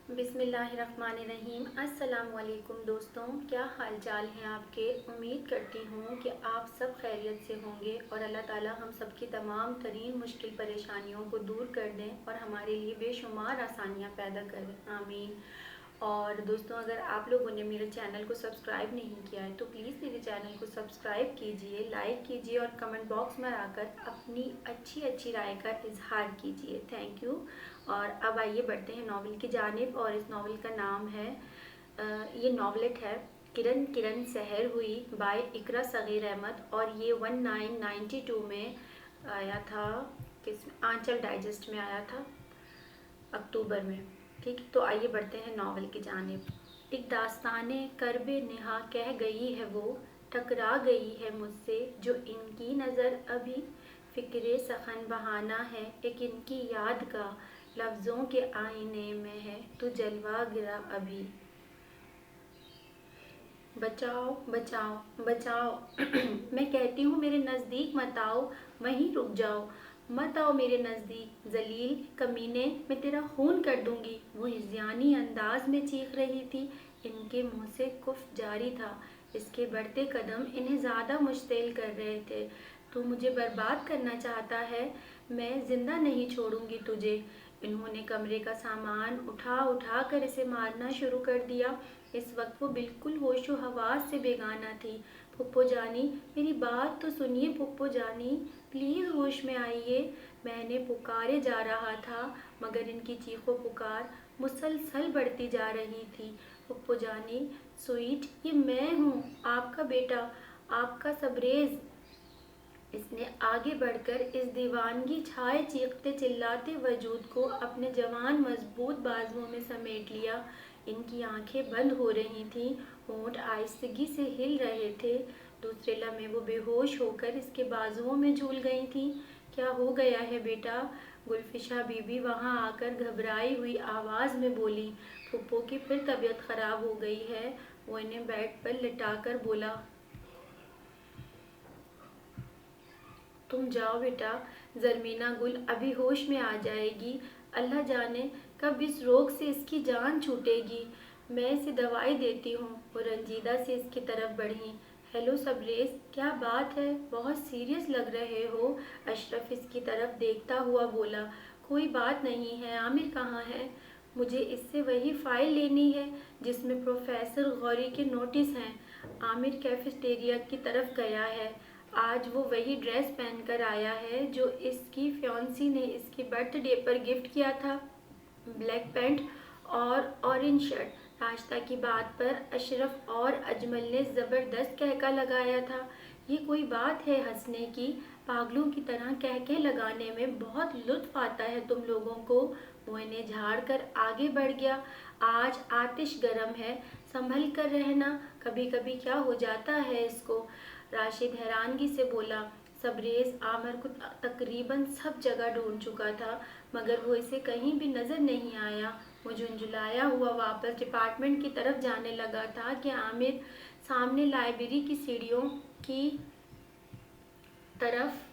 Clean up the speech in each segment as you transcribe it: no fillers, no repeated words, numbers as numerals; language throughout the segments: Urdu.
بسم اللہ الرحمن الرحیم۔ السلام علیکم دوستوں، کیا حال چال ہیں آپ کے؟ امید کرتی ہوں کہ آپ سب خیریت سے ہوں گے اور اللہ تعالی ہم سب کی تمام ترین مشکل پریشانیوں کو دور کر دیں اور ہمارے لیے بے شمار آسانیاں پیدا کر دیں، آمین۔ اور دوستوں، اگر آپ لوگوں نے میرے چینل کو سبسکرائب نہیں کیا ہے تو پلیز میرے چینل کو سبسکرائب کیجئے، لائک کیجئے اور کمنٹ باکس میں آ کر اپنی اچھی رائے کا اظہار کیجئے، تھینک یو۔ اور اب آئیے بڑھتے ہیں ناول کی جانب، اور اس ناول کا نام ہے یہ ناولٹ ہے کرن سحر ہوئی بائی اقرا صغیر احمد، اور یہ 1992 میں آیا تھا، آنچل ڈائجسٹ میں آیا تھا اکتوبر میں، ٹھیک۔ تو آئیے بڑھتے ہیں ناول کی جانب۔ ایک داستان کرب نہا کہہ گئی ہے وہ، ٹکرا گئی ہے مجھ سے جو ان کی نظر ابھی، فکر سخن بہانہ ہے ایک ان کی یاد کا، لفظوں کے آئینے میں ہے تو جلوہ گرا ابھی۔ بچاؤ بچاؤ بچاؤ میں کہتی ہوں میرے نزدیک مت آؤ، وہیں رک جاؤ، مت آؤ میرے نزدیک ذلیل کمینے، میں تیرا خون کر دوں گی، وہ ہذیانی انداز میں چیخ رہی تھی۔ ان کے منہ سے کف جاری تھا، اس کے بڑھتے قدم انہیں زیادہ مشتعل کر رہے تھے۔ تو مجھے برباد کرنا چاہتا ہے، میں زندہ نہیں چھوڑوں گی تجھے۔ انہوں نے کمرے کا سامان اٹھا کر اسے مارنا شروع کر دیا۔ اس وقت وہ بالکل ہوش و حواس سے بیگانہ تھی۔ پھپھو جانی، میری بات تو سنیے پھپھو جانی، پلیز ہوش میں آئیے۔ میں نے پکارے جا رہا تھا مگر ان کی چیخ و پکار مسلسل بڑھتی جا رہی تھی۔ پھپھو جانی، سویٹ، یہ میں ہوں، آپ کا بیٹا، آپ کا سبریز۔ اس نے آگے بڑھ کر اس دیوانگی چھائے چیختے چلاتے وجود کو اپنے جوان مضبوط بازوؤں میں سمیٹ لیا۔ ان کی آنکھیں بند ہو رہی تھیں، ہونٹ آہستگی سے ہل رہے تھے۔ دوسرے لمحے وہ بے ہوش ہو کر اس کے بازوؤں میں جھول گئی تھیں۔ کیا ہو گیا ہے بیٹا؟ گلفشا بی بی وہاں آ کر گھبرائی ہوئی آواز میں بولی۔ پھپھو کی پھر طبیعت خراب ہو گئی ہے، وہ انہیں بیڈ پر لٹا کر بولا۔ تم جاؤ بیٹا، زرمینہ گل ابھی ہوش میں آ جائے گی، اللہ جانے کب اس روگ سے اس کی جان چھوٹے گی، میں اسے دوائی دیتی ہوں۔ وہ رنجیدہ سے اس کی طرف بڑھی۔ ہیلو سبریز، کیا بات ہے؟ بہت سیریس لگ رہے ہو۔ اشرف اس کی طرف دیکھتا ہوا بولا۔ کوئی بات نہیں ہے، عامر کہاں ہے؟ مجھے اس سے وہی فائل لینی ہے جس میں پروفیسر غوری کے نوٹس ہیں۔ عامر کیفیٹیریا کی طرف گیا ہے، آج وہ وہی ڈریس پہن کر آیا ہے جو اس کی فیونسی نے اس کے برتھ ڈے پر گفٹ کیا تھا، بلیک پینٹ اور اورنج شرٹ۔ ناشتہ کی بات پر اشرف اور اجمل نے زبردست کہکا لگایا تھا۔ یہ کوئی بات ہے ہنسنے کی؟ پاگلوں کی طرح کہکے لگانے میں بہت لطف آتا ہے تم لوگوں کو۔ وہ انہیں جھاڑ کر آگے بڑھ گیا۔ آج آتش گرم ہے، سنبھل کر رہنا، کبھی کبھی کیا ہو جاتا ہے اس کو۔ راشد حیرانگی سے بولا۔ سبریز عامر کو تقریباً سب جگہ ڈھونڈ چکا تھا مگر وہ اسے کہیں بھی نظر نہیں آیا۔ وہ جھنجھلایا ہوا واپس ڈپارٹمنٹ کی طرف جانے لگا تھا کہ عامر سامنے لائبریری کی سیڑھیوں کی طرف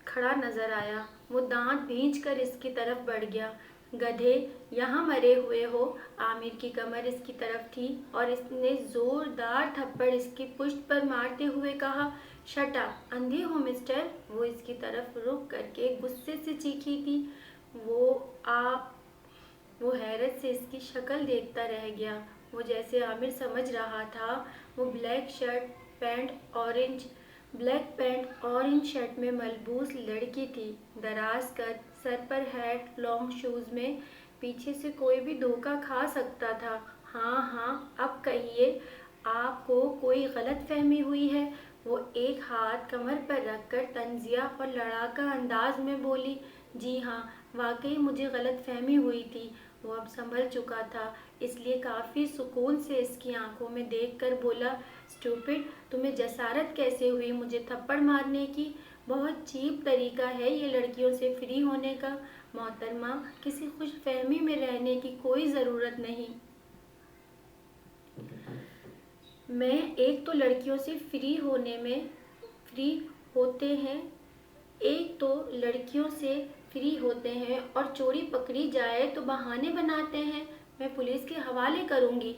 کھڑا نظر آیا۔ وہ دانت بھینچ کر اس کی طرف بڑھ گیا۔ گدھے، یہاں مرے ہوئے ہو؟ عامر کی کمر اس کی طرف تھی اور اس نے زوردار تھپڑ اس کی پشت پر مارتے ہوئے کہا، شٹ اپ، اندھے ہو مسٹر؟ وہ اس کی طرف رخ کر کے غصے سے چیخی تھی۔ وہ حیرت سے اس کی شکل دیکھتا رہ گیا۔ وہ جیسے عامر سمجھ رہا تھا، وہ بلیک پینٹ اورنج شرٹ میں ملبوس لڑکی تھی، دراز قد، سر پر ہیٹ، لانگ شوز میں۔ پیچھے سے کوئی بھی دھوکہ کھا سکتا تھا۔ ہاں، اب کہیے، آپ کو کوئی غلط فہمی ہوئی ہے؟ وہ ایک ہاتھ کمر پر رکھ کر طنزیہ اور لڑاکا انداز میں بولی۔ جی ہاں، واقعی مجھے غلط فہمی ہوئی تھی۔ وہ اب سنبھل چکا تھا، اس لیے کافی سکون سے اس کی آنکھوں میں دیکھ کر بولا، اسٹوپڈ، تمہیں جسارت کیسے ہوئی مجھے تھپڑ مارنے کی؟ بہت چیپ طریقہ ہے یہ لڑکیوں سے فری ہونے کا۔ محترمہ، کسی خوش فہمی میں رہنے کی کوئی ضرورت نہیں۔ میں ایک تو لڑکیوں سے فری ہوتے ہیں، ایک تو لڑکیوں سے فری ہوتے ہیں اور چوری پکڑی جائے تو بہانے بناتے ہیں۔ میں پولیس کے حوالے کروں گی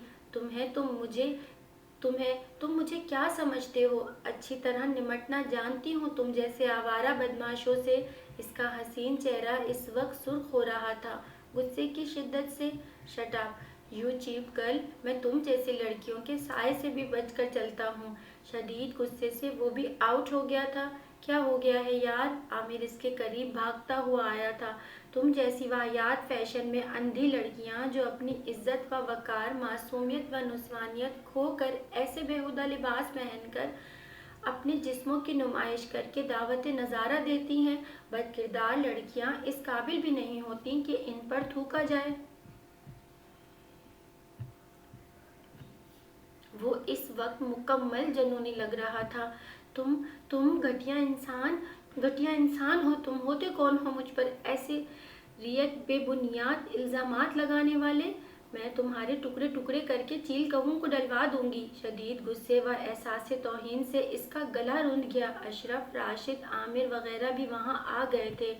تم مجھے کیا سمجھتے ہو؟ اچھی طرح نمٹنا جانتی ہوں تم جیسے آوارہ بدماشوں سے۔ اس کا حسین چہرہ اس وقت سرخ ہو رہا تھا غصے کی شدت سے۔ Shut up you cheap girl, میں تم جیسی لڑکیوں کے سائے سے بھی بچ کر چلتا ہوں۔ شدید غصے سے وہ بھی آؤٹ ہو گیا تھا۔ کیا ہو گیا ہے یار؟ عامر اس کے قریب بھاگتا ہوا آیا تھا۔ تم جیسی واہیات فیشن میں اندھی لڑکیاں جو اپنی عزت و وقار، معصومیت و نسوانیت کھو کر ایسے بیہودہ لباس پہن کر اپنے جسموں کی نمائش کر کے دعوت نظارہ دیتی ہیں، بد کردار لڑکیاں اس قابل بھی نہیں ہوتی کہ ان پر تھوکا جائے۔ وہ اس وقت مکمل جنونی لگ رہا تھا۔ تم گھٹیا انسان ہو۔ تم ہوتے کون ہو مجھ پر ایسے ریت بے بنیاد الزامات لگانے والے؟ میں تمہارے ٹکڑے ٹکڑے کر کے چیل کہوں کو ڈلوا دوں گی۔ شدید غصے و احساس توہین سے اس کا گلا روندھ گیا۔ اشرف، راشد، عامر وغیرہ بھی وہاں آ گئے تھے۔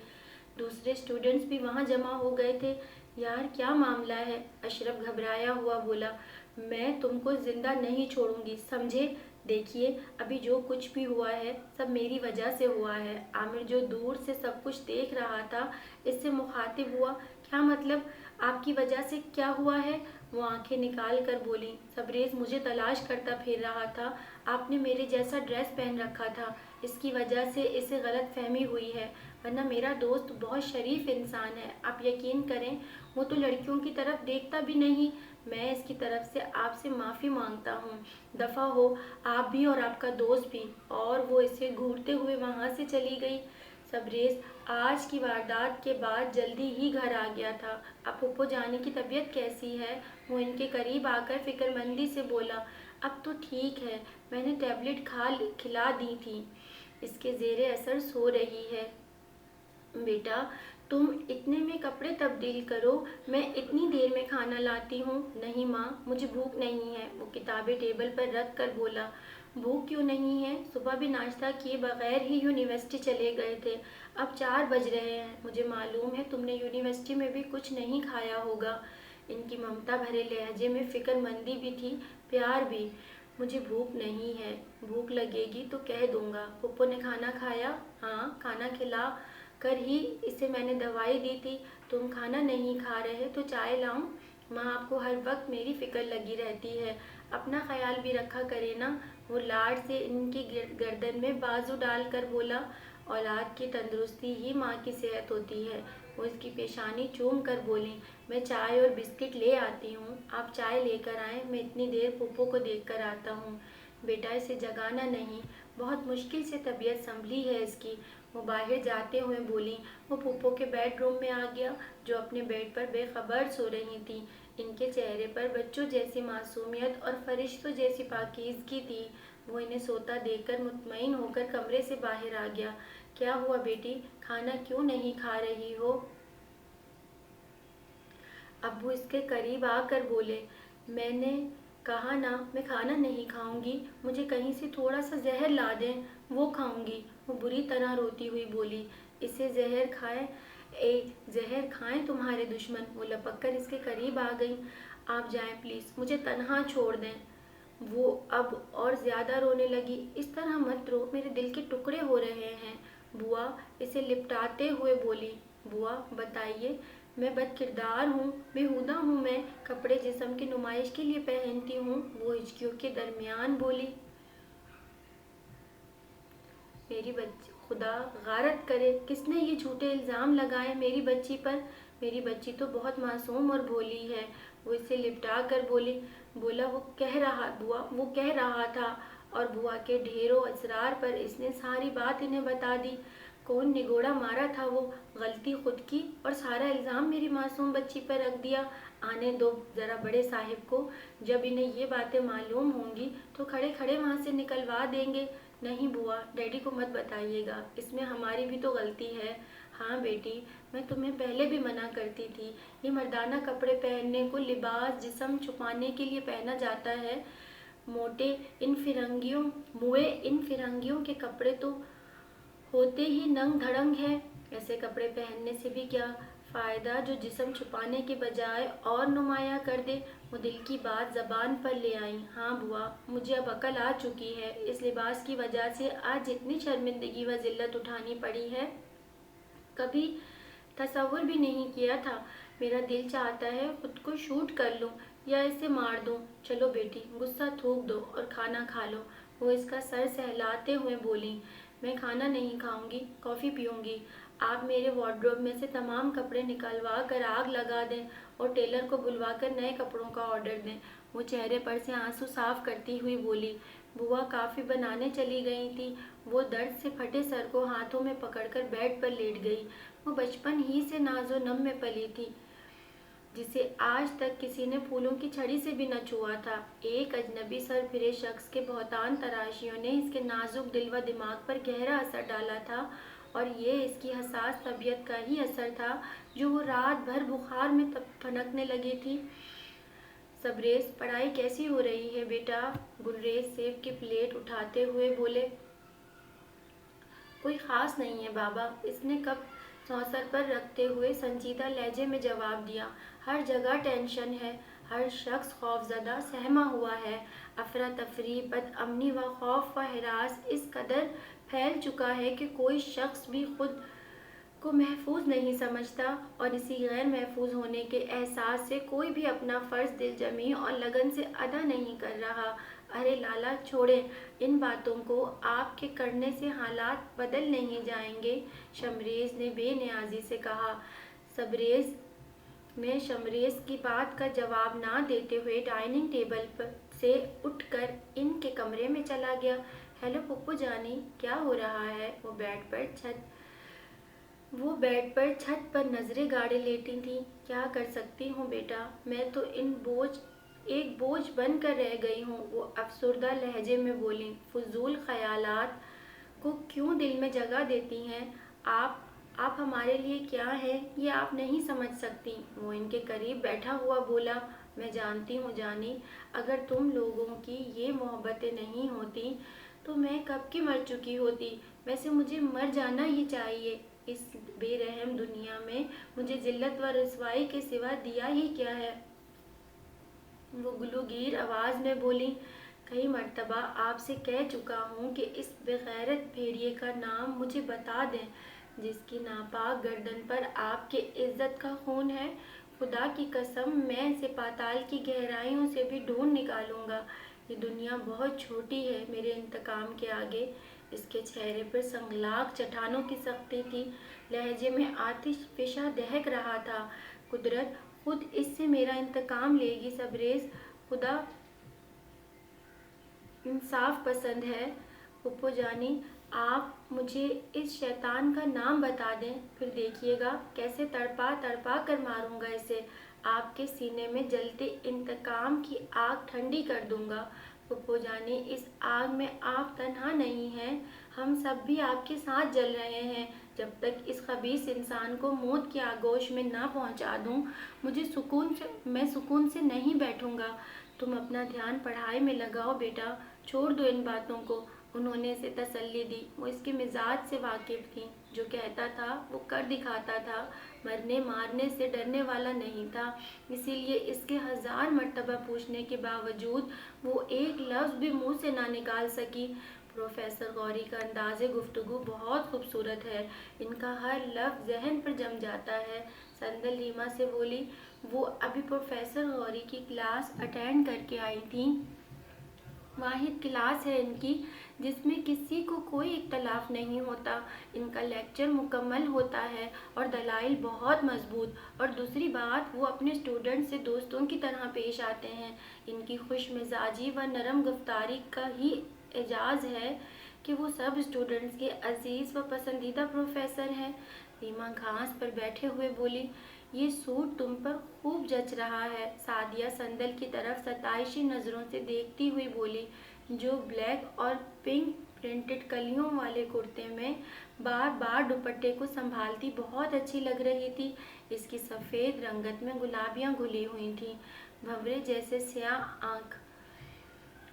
دوسرے اسٹوڈنٹس بھی وہاں جمع ہو گئے تھے۔ یار کیا معاملہ ہے؟ اشرف گھبرایا ہوا بولا۔ میں تم کو زندہ نہیں چھوڑوں گی، سمجھے؟ دیکھیے ابھی جو کچھ بھی ہوا ہے سب میری وجہ سے ہوا ہے۔ عامر جو دور سے سب کچھ دیکھ رہا تھا اس سے مخاطب ہوا۔ کیا مطلب؟ آپ کی وجہ سے کیا ہوا ہے؟ وہ آنکھیں نکال کر بولی۔ سبریز مجھے تلاش کرتا پھر رہا تھا۔ آپ نے میرے جیسا ڈریس پہن رکھا تھا، اس کی وجہ سے اسے غلط فہمی ہوئی ہے، ورنہ میرا دوست بہت شریف انسان ہے۔ آپ یقین کریں وہ تو لڑکیوں کی طرف دیکھتا بھی نہیں۔ میں اس کی طرف سے آپ سے معافی مانگتا ہوں۔ دفع ہو آپ بھی اور آپ کا دوست بھی۔ اور وہ اسے گھورتے ہوئے وہاں سے چلی گئی۔ سبریز آج کی واردات کے بعد جلدی ہی گھر آ گیا تھا۔ اب پھپھو جانی کی طبیعت کیسی ہے؟ وہ ان کے قریب آ کر فکر مندی سے بولا۔ اب تو ٹھیک ہے، میں نے ٹیبلٹ کھلا دی تھی، اس کے زیر اثر سو رہی ہے۔ بیٹا تم اتنے میں کپڑے تبدیل کرو، میں اتنی دیر میں کھانا لاتی ہوں۔ نہیں ماں مجھے بھوک نہیں ہے، وہ کتابیں ٹیبل پر رکھ کر بولا۔ بھوک کیوں نہیں ہے؟ صبح بھی ناشتہ کیے بغیر ہی یونیورسٹی چلے گئے تھے، اب 4 بج رہے ہیں۔ مجھے معلوم ہے تم نے یونیورسٹی میں بھی کچھ نہیں کھایا ہوگا۔ ان کی ممتا بھرے لہجے میں فکر مندی بھی تھی، پیار بھی۔ مجھے بھوک نہیں ہے، بھوک لگے گی تو کہہ دوں گا۔ پھپھو نے کھانا کھایا؟ ہاں کھانا کھلا کر ہی اسے میں نے دوائی دی تھی۔ تم کھانا نہیں کھا رہے تو چائے لاؤں؟ ماں آپ کو ہر وقت میری فکر لگی رہتی ہے، اپنا خیال بھی رکھا کرے نا۔ وہ لاڈ سے ان کی گردن میں بازو ڈال کر بولا۔ اولاد کی تندرستی ہی ماں کی صحت ہوتی ہے۔ وہ اس کی پیشانی چوم کر بولی۔ میں چائے اور بسکٹ لے آتی ہوں، آپ چائے لے کر آئیں، میں اتنی دیر پھپھو کو دیکھ کر آتا ہوں۔ بیٹا اسے جگانا نہیں، بہت مشکل سے طبیعت سنبھلی ہے اس کی، وہ باہر جاتے ہوئے بولی۔ وہ پھپھو کے بیڈ روم میں آ گیا جو اپنے بیڈ پر بے خبر سو رہی تھیں۔ ان کے چہرے پر بچوں جیسی معصومیت اور فرشتوں جیسی پاکیزگی تھی۔ وہ انہیں سوتا دیکھ کر مطمئن ہو کر کمرے سے باہر آ گیا۔ کیا ہوا بیٹی، کھانا کیوں نہیں کھا رہی ہو؟ ابو اس کے قریب آ کر بولے۔ میں نے کہا نا میں کھانا نہیں کھاؤں گی، مجھے کہیں سے تھوڑا سا زہر لا دیں، وہ کھاؤں گی۔ وہ بری طرح روتی ہوئی بولی۔ اسے زہر کھائیں تمہارے دشمن۔ وہ لپک کر اس کے قریب آ گئی۔ آپ جائیں پلیز، مجھے تنہا چھوڑ دیں۔ وہ اب اور زیادہ رونے لگی۔ اس طرح مت رو، میرے دل کے ٹکڑے ہو رہے ہیں۔ بوا اسے لپٹاتے ہوئے بولی۔ بوا بتائیے، میں بد کردار ہوں، بیہودہ ہوں، میں کپڑے جسم کی نمائش کے لیے پہنتی ہوں، وہ ہچکیوں کے درمیان بولی۔ میری بچی خدا غارت کرے، کس نے یہ جھوٹے الزام لگائے میری بچی پر؟ میری بچی تو بہت معصوم اور بھولی ہے، وہ اسے لپٹا کر بولی۔ بولا وہ کہہ رہا تھا، اور بوا کے ڈھیروں اصرار پر اس نے ساری بات انہیں بتا دی۔ کون نگوڑا مارا تھا وہ؟ غلطی خود کی اور سارا الزام میری معصوم بچی پر رکھ دیا۔ آنے دو ذرا بڑے صاحب کو، جب انہیں یہ باتیں معلوم ہوں گی تو کھڑے کھڑے وہاں سے نکلوا دیں گے۔ نہیں بوا، ڈیڈی کو مت بتائیے گا، اس میں ہماری بھی تو غلطی ہے۔ ہاں بیٹی، میں تمہیں پہلے بھی منع کرتی تھی، یہ مردانہ کپڑے پہننے کو لباس جسم چھپانے کے لیے پہنا جاتا ہے، موئے ان فرنگیوں کے کپڑے تو ہوتے ہی ننگ دھڑنگ ہیں۔ ایسے کپڑے پہننے سے بھی کیا فائدہ جو جسم چھپانے کے بجائے اور نمایاں کر دے۔ وہ دل کی بات زبان پر لے آئیں۔ ہاں بوا، مجھے اب عقل آ چکی ہے۔ اس لباس کی وجہ سے آج جتنی شرمندگی و ذلت اٹھانی پڑی ہے، کبھی تصور بھی نہیں کیا تھا۔ میرا دل چاہتا ہے خود کو شوٹ کر لوں یا اسے مار دوں۔ چلو بیٹی، غصہ تھوک دو اور کھانا کھا لو۔ وہ اس کا سر سہلاتے ہوئے بولیں۔ میں کھانا نہیں کھاؤں گی، کافی پیوں گی۔ آپ میرے وارڈروب میں سے تمام کپڑے نکلوا کر آگ لگا دیں اور ٹیلر کو بلوا کر نئے کپڑوں کا آرڈر دیں۔ وہ چہرے پر سے آنسو صاف کرتی ہوئی بولی۔ بوا کافی بنانے چلی گئی تھی۔ وہ درد سے پھٹے سر کو ہاتھوں میں پکڑ کر بیڈ پر لیٹ گئی۔ وہ بچپن ہی سے ناز و نم میں پلی تھی، جسے آج تک کسی نے پھولوں کی چھڑی سے بھی نہ چھوا تھا۔ ایک اجنبی سر پھرے شخص کے بہتان تراشیوں نے اس کے نازک دل و دماغ پر گہرا اثر ڈالا تھا، اور یہ اس کی حساس طبیعت کا ہی اثر تھا جو وہ رات بھر بخار میں پھنکنے لگی تھی۔ سبریز، پڑھائی کیسی ہو رہی ہے بیٹا؟ گلریز سیب کی پلیٹ اٹھاتے ہوئے بولے۔ کوئی خاص نہیں ہے بابا، اس نے کپ سوسر پر رکھتے ہوئے سنجیدہ لہجے میں جواب دیا۔ ہر جگہ ٹینشن ہے، ہر شخص خوفزدہ سہما ہوا ہے۔ افراتفری، بد امنی و خوف و ہراس اس قدر پھیل چکا ہے کہ کوئی شخص بھی خود کو محفوظ نہیں سمجھتا، اور اسی غیر محفوظ ہونے کے احساس سے کوئی بھی اپنا فرض دل جمعی اور لگن سے ادا نہیں کر رہا۔ ارے لالا، چھوڑیں ان باتوں کو، آپ کے کرنے سے حالات بدل نہیں جائیں گے، شمریز نے بے نیازی سے کہا۔ سبریز میں شمریز کی بات کا جواب نہ دیتے ہوئے ڈائننگ ٹیبل سے اٹھ کر ان کے کمرے میں چلا گیا۔ ہیلو پھپھو جانی، کیا ہو رہا ہے؟ وہ بیڈ پر چھت پر نظریں گاڑے لیٹی تھیں۔ کیا کر سکتی ہوں بیٹا، میں تو ایک بوجھ بن کر رہ گئی ہوں، وہ افسردہ لہجے میں بولیں۔ فضول خیالات کو کیوں دل میں جگہ دیتی ہیں؟ آپ ہمارے لیے کیا ہیں یہ آپ نہیں سمجھ سکتی۔ وہ ان کے قریب بیٹھا ہوا بولا۔ میں جانتی ہوں جانی، اگر تم لوگوں کی یہ محبتیں نہیں ہوتی تو میں کب کی مر چکی ہوتی۔ ویسے مجھے مر جانا ہی چاہیے، اس بے رحم دنیا میں مجھے ذلت و رسوائی کے سوا دیا ہی کیا ہے؟ وہ گلوگیر آواز میں بولی۔ کئی مرتبہ آپ سے کہہ چکا ہوں کہ اس بغیرت بھیڑیے کا نام مجھے بتا دیں جس کی ناپاک گردن پر آپ کے عزت کا خون ہے۔ خدا کی قسم، میں اسے پاتال کی گہرائیوں سے بھی ڈھونڈ نکالوں گا۔ یہ دنیا بہت چھوٹی ہے میرے انتقام کے آگے۔ اس کے چہرے پر سنگلاخ چٹانوں کی سختی تھی، لہجے میں آتش فشاں دہک رہا تھا۔ قدرت خود اس سے میرا انتقام لے گی سبریز، خدا انصاف پسند ہے۔ پھپھو جانی، آپ مجھے اس شیطان کا نام بتا دیں، پھر دیکھیے گا کیسے تڑپا تڑپا کر ماروں گا اسے۔ آپ کے سینے میں جلتے انتقام کی آگ ٹھنڈی کر دوں گا۔ پھپھو جانی، اس آگ میں آپ تنہا نہیں ہیں، ہم سب بھی آپ کے ساتھ جل رہے ہیں۔ جب تک اس خبیث انسان کو موت کی آغوش میں نہ پہنچا دوں، میں سکون سے نہیں بیٹھوں گا۔ تم اپنا دھیان پڑھائی میں لگاؤ بیٹا، چھوڑ دو ان باتوں کو، انہوں نے اسے تسلی دی۔ وہ اس کے مزاج سے واقف تھیں، جو کہتا تھا وہ کر دکھاتا تھا، مرنے مارنے سے ڈرنے والا نہیں تھا، اسی لیے اس کے 1000 مرتبہ پوچھنے کے باوجود وہ ایک لفظ بھی منہ سے نہ نکال سکی۔ پروفیسر غوری کا انداز گفتگو بہت خوبصورت ہے، ان کا ہر لفظ ذہن پر جم جاتا ہے، سندل ریما سے بولی۔ وہ ابھی پروفیسر غوری کی کلاس اٹینڈ کر کے آئی تھیں۔ واحد کلاس ہے ان کی جس میں کسی کو کوئی اختلاف نہیں ہوتا، ان کا لیکچر مکمل ہوتا ہے اور دلائل بہت مضبوط، اور دوسری بات وہ اپنے اسٹوڈنٹ سے دوستوں کی طرح پیش آتے ہیں۔ ان کی خوش مزاجی و نرم گفتاری کا ہی اعزاز ہے کہ وہ سب اسٹوڈنٹس کے عزیز و پسندیدہ پروفیسر ہیں۔ ریما گھاس پر بیٹھے ہوئے بولی۔ یہ سوٹ تم پر خوب جچ رہا ہے، سعدیہ سندل کی طرف ستائشی نظروں سے دیکھتی ہوئی بولی، جو بلیک اور پنک پرنٹڈ کلیوں والے کرتے میں بار بار دوپٹے کو سنبھالتی بہت اچھی لگ رہی تھی۔ اس کی سفید رنگت میں گلابیاں گھلی ہوئی تھیں، بھنورے جیسے سیاہ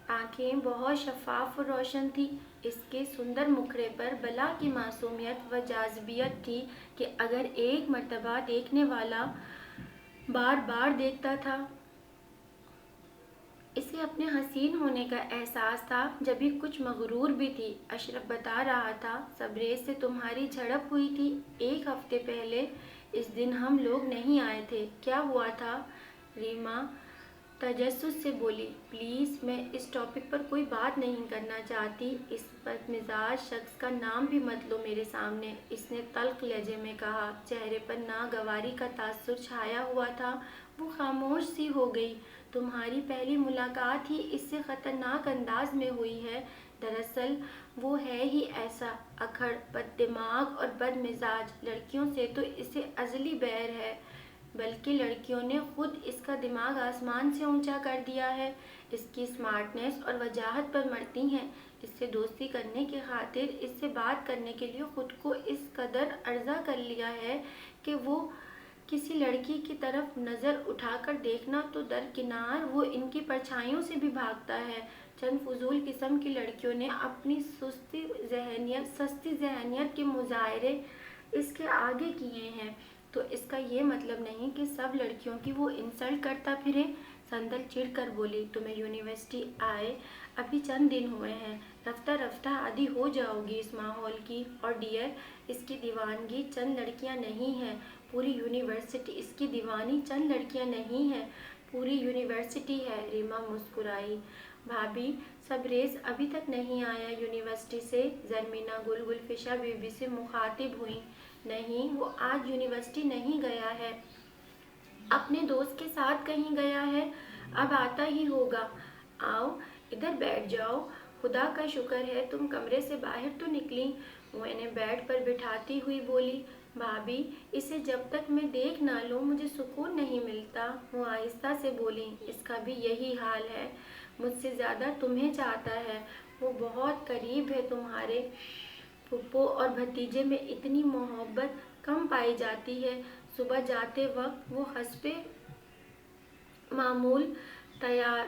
آنکھیں بہت شفاف اور روشن تھی۔ اس کے سندر مکھڑے پر بلا کی معصومیت و جاذبیت تھی کہ اگر ایک مرتبہ دیکھنے والا بار بار دیکھتا تھا۔ اسے اپنے حسین ہونے کا احساس تھا، جبھی کچھ مغرور بھی تھی۔ اشرف بتا رہا تھا، سبریز سے تمہاری جھڑپ ہوئی تھی 1 ہفتے پہلے، اس دن ہم لوگ نہیں آئے تھے، کیا ہوا تھا؟ ریما تجسس سے بولی، پلیز میں اس ٹاپک پر کوئی بات نہیں کرنا چاہتی، اس بدمزاج شخص کا نام بھی مت لو میرے سامنے، اس نے تلخ لہجے میں کہا۔ چہرے پر ناگواری کا تاثر چھایا ہوا تھا، وہ خاموش سی ہو گئی۔ تمہاری پہلی ملاقات ہی اس سے خطرناک انداز میں ہوئی ہے، دراصل وہ ہے ہی ایسا اکھڑ، بد دماغ اور بد مزاج، لڑکیوں سے تو اسے ازلی بیر ہے، بلکہ لڑکیوں نے خود اس کا دماغ آسمان سے اونچا کر دیا ہے، اس کی سمارٹنیس اور وجاہت پر مرتی ہیں، اس سے دوستی کرنے کی خاطر اس سے بات کرنے کے لیے خود کو اس قدر عرضہ کر لیا ہے کہ وہ کسی لڑکی کی طرف نظر اٹھا کر دیکھنا تو درکنار وہ ان کی پرچھائیوں سے بھی بھاگتا ہے۔ چند فضول قسم کی لڑکیوں نے اپنی سستی ذہنیت کے مظاہرے اس کے آگے کیے ہیں، تو اس کا یہ مطلب نہیں کہ سب لڑکیوں کی وہ انسلٹ کرتا پھرے۔ سندل چڑ کر بولی، تمہیں یونیورسٹی آئے ابھی چند دن ہوئے ہیں، رفتہ رفتہ عادی ہو جاؤ گی اس ماحول کی، اور ڈیئر اس کی دیوانگی چند لڑکیاں نہیں ہیں، پوری یونیورسٹی اس کی دیوانی چند لڑکیاں نہیں ہیں، پوری یونیورسٹی ہے۔ ریما مسکرائی، بھابھی سبریز ابھی تک نہیں آیا یونیورسٹی سے؟ زرمینا گلفشا بی بی سے مخاطب ہوئی۔ نہیں، وہ آج یونیورسٹی نہیں گیا ہے، اپنے دوست کے ساتھ کہیں گیا ہے، اب آتا ہی ہوگا۔ آؤ ادھر بیٹھ جاؤ، خدا کا شکر ہے تم کمرے سے باہر تو نکلی، وہ انہیں بیڈ پر بٹھاتی ہوئی بولی۔ بھابھی اسے جب تک میں دیکھ نہ لوں مجھے سکون نہیں ملتا، وہ آہستہ سے بولی، اس کا بھی یہی حال ہے، مجھ سے زیادہ تمہیں چاہتا ہے، وہ بہت قریب ہے تمہارے، پھپھو اور بھتیجے میں اتنی محبت کم پائی جاتی ہے۔ صبح جاتے وقت وہ حسبِ معمول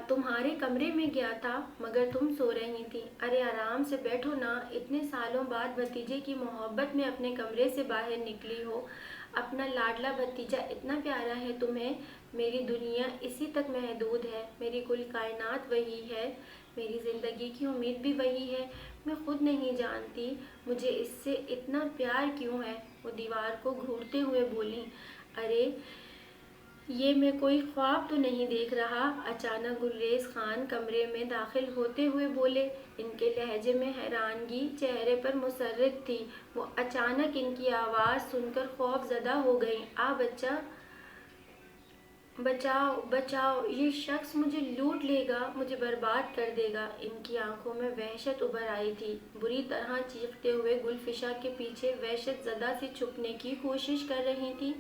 تمہارے کمرے میں گیا تھا، مگر تم سو رہی تھی۔ ارے آرام سے بیٹھو نا، اتنے سالوں بعد بھتیجے کی محبت میں اپنے کمرے سے باہر نکلی ہو، اپنا لاڈلا بھتیجا اتنا پیارا ہے تمہیں، میری دنیا اسی تک محدود ہے، میری کل کائنات وہی ہے، میری زندگی کی امید بھی وہی ہے، میں خود نہیں جانتی مجھے اس سے اتنا پیار کیوں ہے، وہ دیوار کو گھورتے ہوئے بولی۔ ارے یہ میں کوئی خواب تو نہیں دیکھ رہا؟ اچانک گلریز خان کمرے میں داخل ہوتے ہوئے بولے، ان کے لہجے میں حیرانگی چہرے پر مسرت تھی۔ وہ اچانک ان کی آواز سن کر خوف زدہ ہو گئیں۔ بچہ بچاؤ بچاؤ، یہ شخص مجھے لوٹ لے گا، مجھے برباد کر دے گا۔ ان کی آنکھوں میں وحشت ابھر آئی تھی، بری طرح چیختے ہوئے گلفشا کے پیچھے وحشت زدہ سی چھپنے کی کوشش کر رہی تھی۔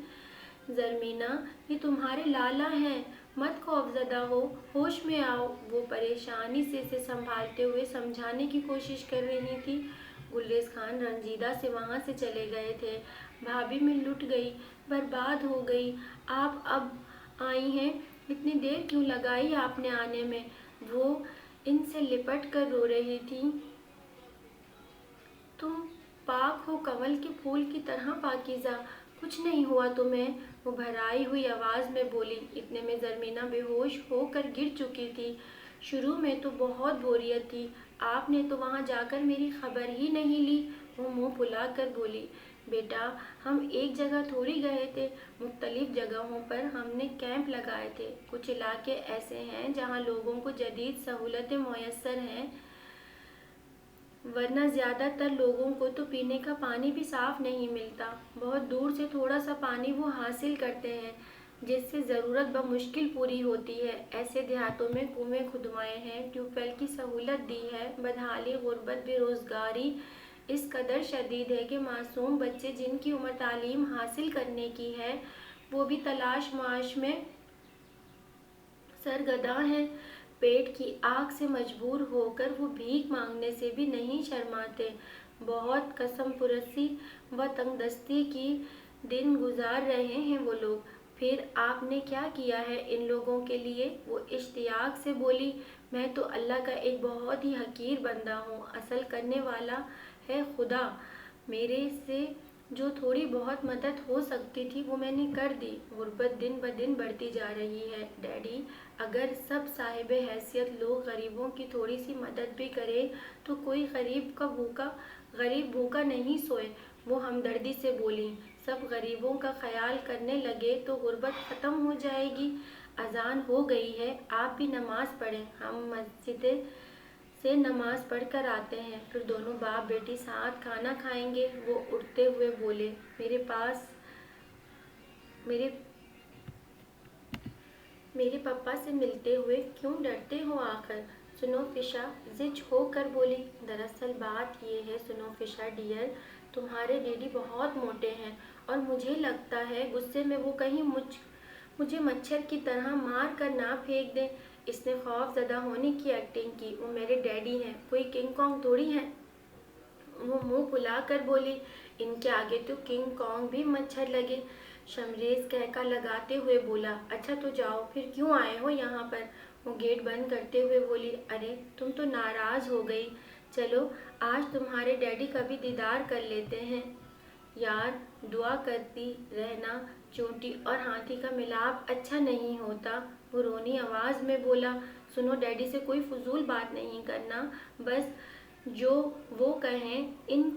زرمینا یہ تمہارے لالا ہیں، مت خوف زدہ ہو، ہوش میں آؤ، وہ پریشانی سے اسے سنبھالتے ہوئے سمجھانے کی کوشش کر رہی تھی۔ گلریز خان رنجیدہ سے وہاں سے چلے گئے تھے۔ بھابھی میں لٹ گئی، برباد ہو گئی، آپ اب آئی ہیں، اتنی دیر کیوں لگائی آپ نے آنے میں؟ وہ ان سے لپٹ کر رو رہی تھی۔ تم پاک ہو کنول کے پھول کی طرح پاکیزہ، کچھ نہیں ہوا تمہیں، وہ بھرائی ہوئی آواز میں بولی۔ اتنے میں زرمینا بے ہوش ہو کر گر چکی تھی۔ شروع میں تو بہت بوریت تھی، آپ نے تو وہاں جا کر میری خبر ہی نہیں لی، وہ منہ پھلا کر بولی۔ بیٹا ہم ایک جگہ تھوڑی گئے تھے، مختلف جگہوں پر ہم نے کیمپ لگائے تھے، کچھ علاقے ایسے ہیں جہاں لوگوں کو جدید سہولتیں میسر ہیں، ورنہ زیادہ تر لوگوں کو تو پینے کا پانی بھی صاف نہیں ملتا، بہت دور سے تھوڑا سا پانی وہ حاصل کرتے ہیں جس سے ضرورت بمشکل پوری ہوتی ہے۔ ایسے دیہاتوں میں کنویں کھدوائے ہیں، ٹیوب ویل کی سہولت دی ہے، بدحالی، غربت، بے روزگاری اس قدر شدید ہے کہ معصوم بچے جن کی عمر تعلیم حاصل کرنے کی ہے وہ بھی تلاش معاش میں سرگرداں ہیں، پیٹ کی آگ سے مجبور ہو کر وہ بھیک مانگنے سے بھی نہیں شرماتے، بہت قسم پرسی و تنگ دستی کی دن گزار رہے ہیں وہ لوگ، پھر آپ نے کیا کیا ہے ان لوگوں کے لیے؟ وہ اشتیاق سے بولی، میں تو اللہ کا ایک بہت ہی حقیر بندہ ہوں، اصل کرنے والا ہے خدا۔ میرے سے جو تھوڑی بہت مدد ہو سکتی تھی وہ میں نے کر دی۔ غربت دن بدن بڑھتی جا رہی ہے ڈیڈی، اگر سب صاحب حیثیت لوگ غریبوں کی تھوڑی سی مدد بھی کرے تو کوئی غریب بھوکا نہیں سوئے۔ وہ ہمدردی سے بولی، سب غریبوں کا خیال کرنے لگے تو غربت ختم ہو جائے گی۔ اذان ہو گئی ہے، آپ بھی نماز پڑھیں، ہم مسجد سے نماز پڑھ کر آتے ہیں، پھر دونوں باپ بیٹی ساتھ کھانا کھائیں گے۔ وہ اٹھتے ہوئے بولے، میرے پپا سے ملتے ہوئے کیوں ڈرتے ہو آخر؟ سنوفشا زچ ہو کر بولی، دراصل بات یہ ہے سنوفشا ڈیئر، تمہارے ڈیڈی بہت موٹے ہیں اور مجھے لگتا ہے غصے میں وہ کہیں مجھے مچھر کی طرح مار کر نہ پھینک دیں۔ اس نے خوف زدہ ہونے کی ایکٹنگ کی۔ وہ میرے ڈیڈی ہیں، کوئی کنگ کانگ تھوڑی ہیں۔ وہ منہ پھلا کر بولی، ان کے آگے تو کنگ کانگ بھی مچھر لگے۔ شمریز کہکا لگاتے ہوئے بولا، اچھا تو جاؤ، پھر کیوں آئے ہو یہاں پر؟ وہ گیٹ بند کرتے ہوئے بولی، ارے تم تو ناراض ہو گئی، چلو آج تمہارے ڈیڈی کا بھی دیدار کر لیتے ہیں۔ یار دعا کرتی رہنا، چونٹی اور ہاتھی کا ملاپ اچھا نہیں ہوتا۔ وہ رونی آواز میں بولا، سنو ڈیڈی سے کوئی فضول بات نہیں کرنا، بس جو وہ کہیں ان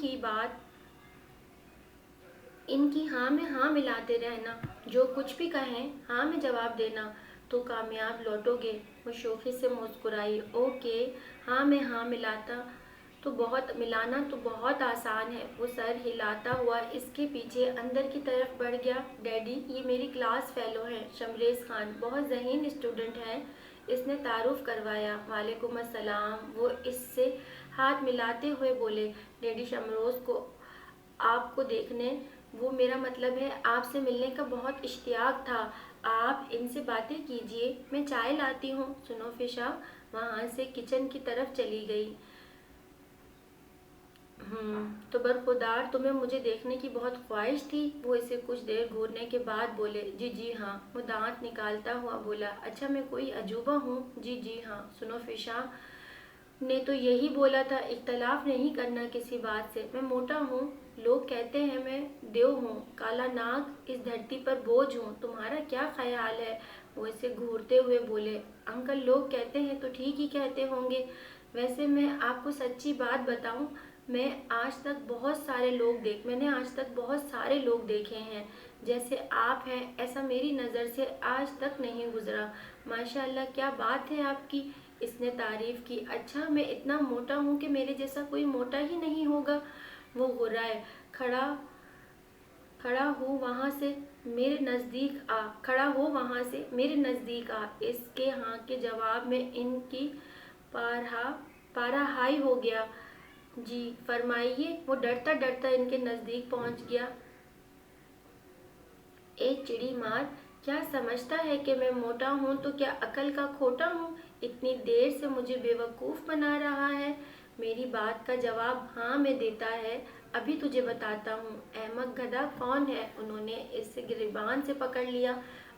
کی ہاں میں ہاں ملاتے رہنا، جو کچھ بھی کہیں ہاں میں جواب دینا تو کامیاب لوٹو گے۔ وہ شوخی سے مسکرائی، اوکے، ہاں میں ہاں ملانا تو بہت آسان ہے۔ وہ سر ہلاتا ہوا اس کے پیچھے اندر کی طرف بڑھ گیا۔ ڈیڈی یہ میری کلاس فیلو ہیں، شمریز خان، بہت ذہین اسٹوڈنٹ ہے، اس نے تعارف کروایا۔ وعلیکم السلام۔ وہ اس سے ہاتھ ملاتے ہوئے بولے، ڈیڈی شمروز کو آپ کو دیکھنے، وہ میرا مطلب ہے آپ سے ملنے کا بہت اشتیاق تھا، آپ ان سے باتیں کیجیے، میں چائے لاتی ہوں۔ سنوفشا وہاں سے کچن کی طرف چلی گئی۔ تو برخودار تمہیں مجھے دیکھنے کی بہت خواہش تھی؟ وہ اسے کچھ دیر گھورنے کے بعد بولے، جی ہاں۔ وہ دانت نکالتا ہوا بولا، اچھا میں کوئی عجوبہ ہوں؟ جی ہاں۔ سنوفشا نے تو یہی بولا تھا، اختلاف نہیں کرنا کسی بات سے۔ میں موٹا ہوں، لوگ کہتے ہیں میں دیو ہوں، کالا ناگ اس دھرتی پر بوجھ ہوں، تمہارا کیا خیال ہے؟ وہ اسے گھورتے ہوئے بولے، انکل لوگ کہتے ہیں تو ٹھیک ہی کہتے ہوں گے، ویسے میں آپ کو سچی بات بتاؤں، میں نے آج تک بہت سارے لوگ دیکھے ہیں، جیسے آپ ہیں ایسا میری نظر سے آج تک نہیں گزرا۔ ماشاءاللہ کیا بات ہے آپ کی، اس نے تعریف کی۔ اچھا میں اتنا موٹا ہوں کہ میرے جیسا کوئی موٹا ہی نہیں ہوگا؟ وہ غرائے، کھڑا ہو وہاں سے میرے نزدیک آ۔ اس کے ہاں کے جواب میں ان کی پارا ہائی ہو گیا۔ جی فرمائیے۔ وہ ڈرتا ڈرتا ان کے نزدیک پہنچ گیا۔ ایک چڑی مار کیا سمجھتا ہے کہ میں موٹا ہوں تو کیا عقل کا کھوٹا ہوں؟ اتنی دیر سے مجھے بے وقوف بنا رہا ہے، میری بات کا جواب ہاں میں دیتا ہے، ابھی تجھے بتاتا ہوں۔ احمق گدھا کون ہے؟ انہوں نے اسے گریبان سے پکڑ لیا۔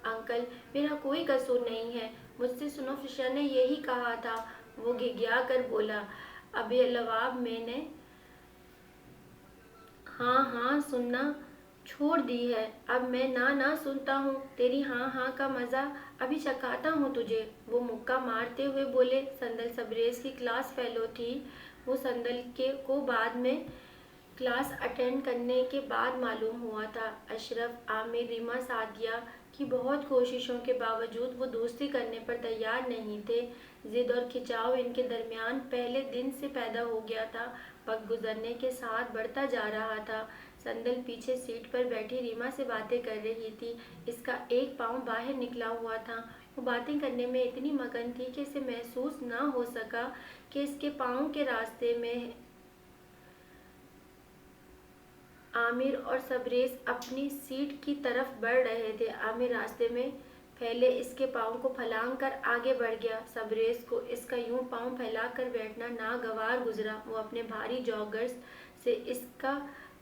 انکل میرا کوئی قصور نہیں ہے، مجھ سے سنوفشا نے یہی کہا تھا۔ وہ گھگیا کر بولا، ابے لواب میں نے ہاں سننا چھوڑ دی ہے، اب میں نہ سنتا ہوں، تیری ہاں کا مزہ ابھی چکھاتا ہوں تجھے۔ وہ مکہ مارتے ہوئے بولے، سندل شمریز کی کلاس فیلو تھی، وہ سندل کو بعد میں کلاس اٹینڈ کرنے کے بعد معلوم ہوا تھا۔ اشرف، عامر، ریما سعدیہ کی بہت کوششوں کے باوجود وہ دوستی کرنے پر تیار نہیں تھے۔ ضد اور کھنچاؤ ان کے درمیان پہلے دن سے پیدا ہو گیا تھا، وقت گزرنے کے ساتھ بڑھتا جا رہا تھا۔ سندل پیچھے سیٹ پر بیٹھی ریما سے باتیں کر رہی تھی، اس کا ایک پاؤں باہر نکلا ہوا تھا۔ وہ باتیں کرنے میں اتنی مگن تھی کہ اسے محسوس نہ ہو سکا کہ اس کے پاؤں کے راستے میں عامر اور شمریز اپنی سیٹ کی طرف بڑھ رہے تھے۔ عامر راستے میں پھیلے اس کے پاؤں کو پھلانگ کر آگے بڑھ گیا۔ شمریز کو اس کا یوں پاؤں پھیلا کر بیٹھنا ناگوار گزرا۔ وہ اپنے بھاری جوگرز سے اس کا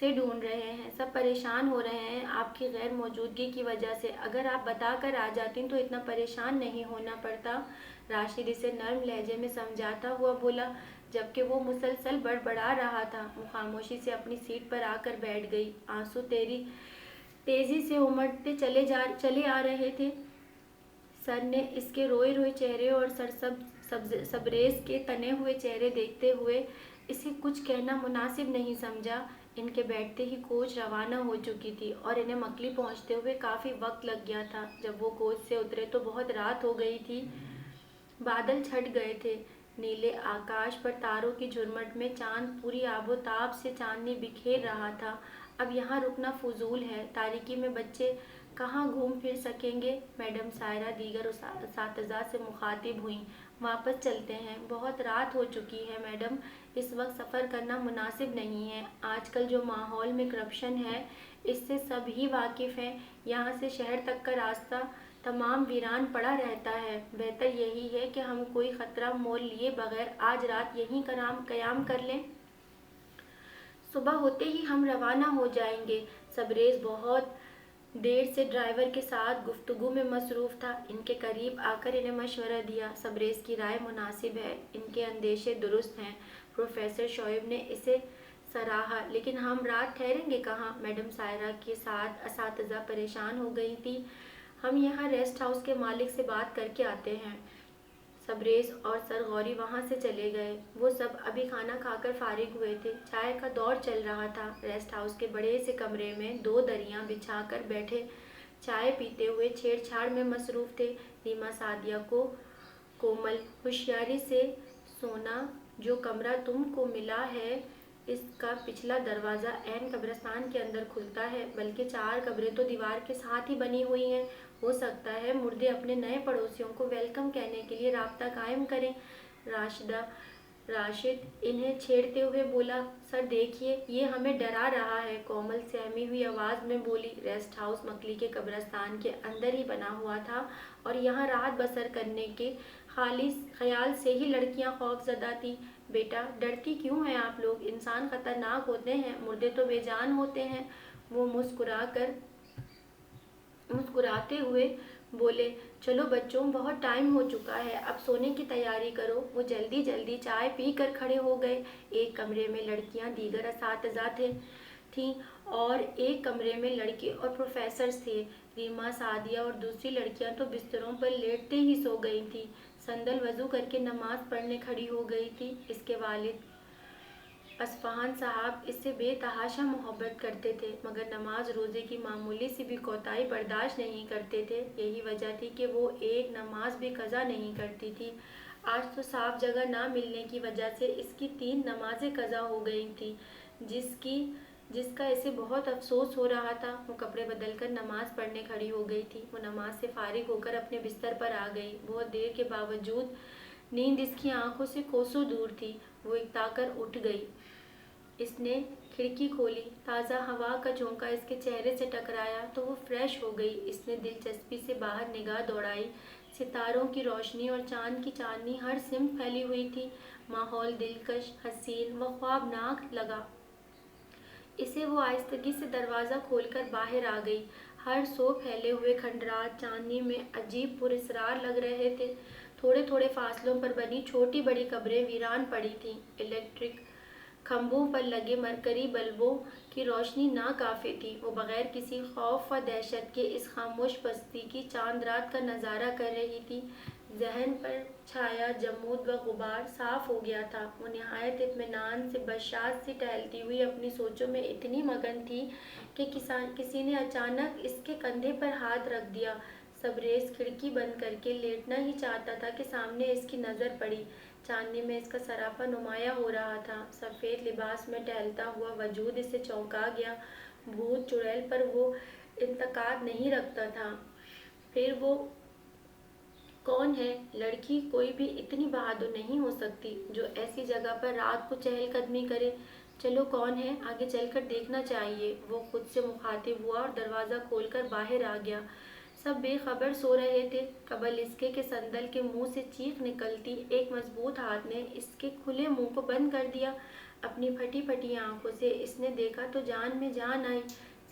سے ڈھونڈ رہے ہیں، سب پریشان ہو رہے ہیں آپ کی غیر موجودگی کی وجہ سے۔ اگر آپ بتا کر آ جاتی تو اتنا پریشان نہیں ہونا پڑتا۔ راشد اسے نرم لہجے میں سمجھاتا ہوا بولا، جبکہ وہ مسلسل بڑبڑا رہا تھا۔ وہ خاموشی سے اپنی سیٹ پر آ کر بیٹھ گئی۔ آنسو تیزی سے امڑتے چلے آ رہے تھے۔ سر نے اس کے روئے روئے چہرے اور سبریز کے تنے ہوئے چہرے دیکھتے ہوئے اسے کچھ کہنا مناسب نہیں سمجھا۔ ان کے بیٹھتے ہی کوچ روانہ ہو چکی تھی اور انہیں مکلی پہنچتے ہوئے کافی وقت لگ گیا تھا۔ جب وہ کوچ سے اترے تو بہت رات ہو گئی تھی، بادل چھٹ گئے تھے۔ نیلے آکاش پر تاروں کی جھرمٹ میں چاند پوری آب و تاب سے چاندنی بکھیر رہا تھا۔ اب یہاں رکنا فضول ہے، تاریکی میں بچے کہاں گھوم پھر سکیں گے؟ میڈم سائرہ دیگر اساتذہ سے مخاطب ہوئیں۔ واپس چلتے ہیں، بہت رات ہو چکی ہے میڈم، اس وقت سفر کرنا مناسب نہیں ہے۔ آج کل جو ماحول میں کرپشن ہے اس سے سب ہی واقف ہیں۔ یہاں سے شہر تک کا راستہ تمام ویران پڑا رہتا ہے۔ بہتر یہی ہے کہ ہم کوئی خطرہ مول لیے بغیر آج رات یہیں قیام کر لیں۔ صبح ہوتے ہی ہم روانہ ہو جائیں گے۔ سبریز بہت دیر سے ڈرائیور کے ساتھ گفتگو میں مصروف تھا۔ ان کے قریب آ کر انہیں مشورہ دیا۔ سبریز کی رائے مناسب ہے، ان کے اندیشے درست ہیں۔ پروفیسر شعیب نے اسے سراہا۔ لیکن ہم رات ٹھہریں گے کہاں؟ میڈم سائرہ کے ساتھ اساتذہ پریشان ہو گئی تھی۔ ہم یہاں ریسٹ ہاؤس کے مالک سے بات کر کے آتے ہیں۔ سبریز اور سر غوری وہاں سے چلے گئے۔ وہ سب ابھی کھانا کھا کر فارغ ہوئے تھے۔ چائے کا دور چل رہا تھا۔ ریسٹ ہاؤس کے بڑے سے کمرے میں 2 دریاں بچھا کر بیٹھے چائے پیتے ہوئے چھیڑ چھاڑ میں مصروف تھے۔ ریما سعدیہ کو کومل ہوشیاری سے، سونا، جو کمرہ تم کو ملا ہے اس کا پچھلا دروازہ عین قبرستان کے اندر کھلتا ہے، بلکہ 4 قبریں تو دیوار کے ساتھ ہی بنی ہوئی ہیں۔ ہو سکتا ہے مردے اپنے نئے پڑوسیوں کو ویلکم کہنے کے لیے رابطہ قائم کریں۔ راشد انہیں چھیڑتے ہوئے بولا، سر دیکھیے یہ ہمیں ڈرا رہا ہے۔ کومل سہمی ہوئی آواز میں بولی، ریسٹ ہاؤس مکلی کے قبرستان کے اندر ہی بنا ہوا تھا اور یہاں رات بسر کرنے کے خیال سے ہی لڑکیاں خوف زدہ تھیں۔ بیٹا ڈرتی کیوں ہیں آپ لوگ؟ انسان خطرناک ہوتے ہیں، مردے تو بے جان ہوتے ہیں۔ وہ مسکراتے ہوئے بولے، چلو بچوں بہت ٹائم ہو چکا ہے، اب سونے کی تیاری کرو۔ وہ جلدی چائے پی کر کھڑے ہو گئے۔ ایک کمرے میں لڑکیاں دیگر اساتذہ تھیں اور ایک کمرے میں لڑکے اور پروفیسرز تھے۔ ریما سعدیہ اور دوسری لڑکیاں تو بستروں پر لیٹتے ہی سو گئی تھیں۔ سندل وضو کر کے نماز پڑھنے کھڑی ہو گئی تھی۔ اس کے والد اصفہان صاحب اس سے بے تحاشا محبت کرتے تھے، مگر نماز روزے کی معمولی سی بھی کوتاہی برداشت نہیں کرتے تھے۔ یہی وجہ تھی کہ وہ ایک نماز بھی قضا نہیں کرتی تھی۔ آج تو صاف جگہ نہ ملنے کی وجہ سے اس کی 3 نمازیں قضا ہو گئی تھیں، جس کا اسے بہت افسوس ہو رہا تھا۔ وہ کپڑے بدل کر نماز پڑھنے کھڑی ہو گئی تھی۔ وہ نماز سے فارغ ہو کر اپنے بستر پر آ گئی۔ بہت دیر کے باوجود نیند اس کی آنکھوں سے کوسوں دور تھی۔ وہ اکتا کر اٹھ گئی۔ اس نے کھڑکی کھولی۔ تازہ ہوا کا جھونکا اس کے چہرے سے ٹکرایا تو وہ فریش ہو گئی۔ اس نے دلچسپی سے باہر نگاہ دوڑائی۔ ستاروں کی روشنی اور چاند کی چاندنی ہر سمت پھیلی ہوئی تھی۔ ماحول دلکش، حسین و خوابناک لگا اسے۔ وہ آہستگی سے دروازہ کھول کر باہر آ گئی۔ ہر سو پھیلے ہوئے کھنڈرات چاندنی میں عجیب پراسرار لگ رہے تھے۔ تھوڑے فاصلوں پر بنی چھوٹی بڑی قبریں ویران پڑی تھیں۔ الیکٹرک کھمبوں پر لگے مرکری بلبوں کی روشنی ناکافی تھی۔ وہ بغیر کسی خوف و دہشت کے اس خاموش بستی کی چاند رات کا نظارہ کر رہی تھی۔ ذہن پر چھایا جمود و غبار صاف ہو گیا تھا۔ وہ نہایت اطمینان سے بساط سی ٹہلتی ہوئی اپنی سوچوں میں اتنی مگن تھی کہ کسی نے اچانک اس کے کندھے پر ہاتھ رکھ دیا۔ سبریز کھڑکی بند کر کے لیٹنا ہی چاہتا تھا کہ سامنے اس کی نظر پڑی۔ چاندنی میں اس کا سراپا نمایاں ہو رہا تھا۔ سفید لباس میں ٹہلتا ہوا وجود اسے چونکا گیا۔ بھوت چڑیل پر وہ انعتقاد نہیں رکھتا تھا۔ پھر وہ کون ہے؟ لڑکی کوئی بھی اتنی بہادر نہیں ہو سکتی جو ایسی جگہ پر رات کو چہل قدمی کرے۔ چلو کون ہے؟ آگے چل کر دیکھنا چاہیے۔ وہ خود سے مخاطب ہوا اور دروازہ کھول کر باہر آ گیا۔ سب بے خبر سو رہے تھے، قبل اس کے سندل کے منہ سے چیخ نکلتی ایک مضبوط ہاتھ نے اس کے کھلے منہ کو بند کر دیا۔ اپنی پھٹی پھٹی آنکھوں سے اس نے دیکھا تو جان میں جان آئی۔